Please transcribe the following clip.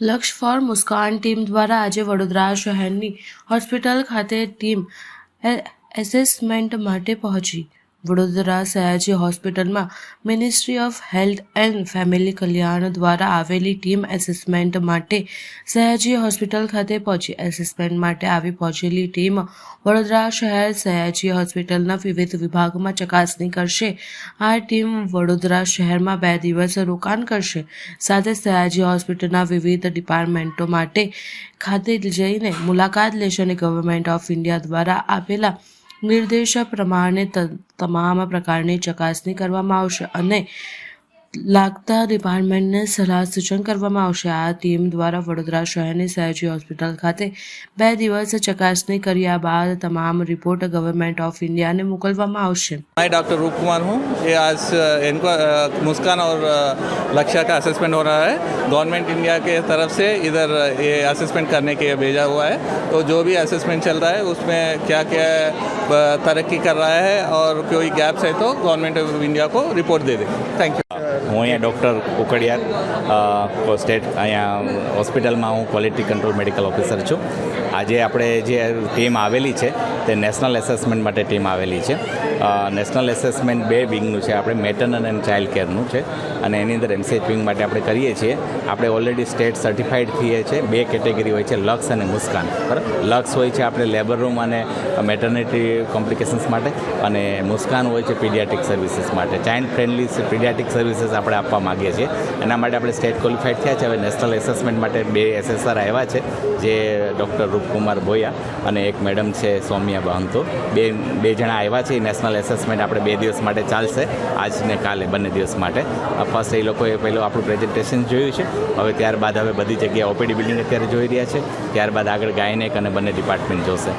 લક્ષ્ય ફોર મુસ્કાન ટીમ દ્વારા આજે વડોદરા શહેરની હોસ્પિટલ ખાતે ટીમ એસેસમેન્ટ માટે પહોંચી. વડોદરા સયાજી હોસ્પિટલમાં ministry of health and family કલ્યાણ દ્વારા આવેલી ટીમ એસેસમેન્ટ માટે સયાજી હોસ્પિટલ ખાતે પહોંચી. એસેસમેન્ટ માટે આવી પહોંચેલી ટીમ વડોદરા શહેર સયાજી હોસ્પિટલના વિવિધ વિભાગમાં ચકાસણી કરશે. આ ટીમ વડોદરા શહેરમાં 2 દિવસ રોકાણ કરશે. સાથે સયાજી હોસ્પિટલના વિવિધ ડિપાર્ટમેન્ટો માટે ખાતે જઈને મુલાકાત લેશે અને ગવર્મેન્ટ ઓફ ઇન્ડિયા દ્વારા આપેલા નિર્દેશ પ્રમાણે તમામ પ્રકારની ચકાસણી કરવામાં આવશે અને લાગતા ડિપાર્ટમેન્ટને સલાહ સૂચન કરવામાં આવશે. આ ટીમ દ્વારા વડોદરા શહેરની સયાજી હોસ્પિટલ ખાતે 2 દિવસ ચકાસણી કર્યા બાદ તમામ रिपोर्ट गवर्नमेंट ऑफ इंडिया ने मोकलवामा आवशे. मैं डॉक्टर रूप कुमार हूँ. ये आज इनको मुस्कान और लक्ष्य का असेसमेंट हो रहा है. गवर्नमेंट इंडिया के तरफ से इधर ये असेसमेंट करने के भेजा हुआ है. तो जो भी असेसमेंट चल रहा है उसमें क्या क्या तरक्की कर रहा है और कोई गैप्स है तो गवर्नमेंट ऑफ इंडिया को report they they. Thank you. હું અહીંયા ડૉક્ટર કુકડિયાર સ્ટેટ અહીંયા હોસ્પિટલમાં હું ક્વોલિટી કંટ્રોલ મેડિકલ ઓફિસર છું. આજે આપણે જે ટીમ આવેલી છે તે નેશનલ એસેસમેન્ટ માટે ટીમ આવેલી છે. નેશનલ એસેસમેન્ટ 2 વિંગનું છે. આપણે મેટર્નલ એન્ડ ચાઇલ્ડ કેરનું છે અને એની અંદર એમસીએચ વિંગ માટે આપણે કરીએ છીએ. આપણે ઓલરેડી સ્ટેટ સર્ટિફાઈડ થઈએ છીએ. 2 કેટેગરી હોય છે, લક્સ અને મુસ્કાન. બરાબર, લક્સ હોય છે આપણે લેબર રૂમ અને મેટર્નિટી કોમ્પ્લિકેશન્સ માટે, અને મુસ્કાન હોય છે પીડિયાટ્રિક સર્વિસીસ માટે. ચાઇલ્ડ ફ્રેન્ડલી પીડિયાટ્રિક સર્વિસીસ આપણે આપવા માગીએ છીએ. એના માટે આપણે સ્ટેટ ક્વોલિફાઈડ થયા છે. હવે નેશનલ એસેસમેન્ટ માટે 2 એસેસર આવ્યા છે, જે ડૉક્ટર રૂપકુમાર ભોયા અને એક મેડમ છે સૌમ્યા બહંતો. બે જણા આવ્યા છે. નેશનલ એસેસમેન્ટ આપણે 2 દિવસ માટે ચાલશે, આજ ને કાલે બંને દિવસ માટે. ફર્સ્ટ એ લોકોએ પહેલું આપણું પ્રેઝન્ટેશન જોયું છે. હવે ત્યારબાદ હવે બધી જગ્યાએ ઓપીડી બિલ્ડિંગ અત્યારે જોઈ રહ્યા છે. ત્યારબાદ આગળ ગાયનેક અને બંને ડિપાર્ટમેન્ટ જોશે.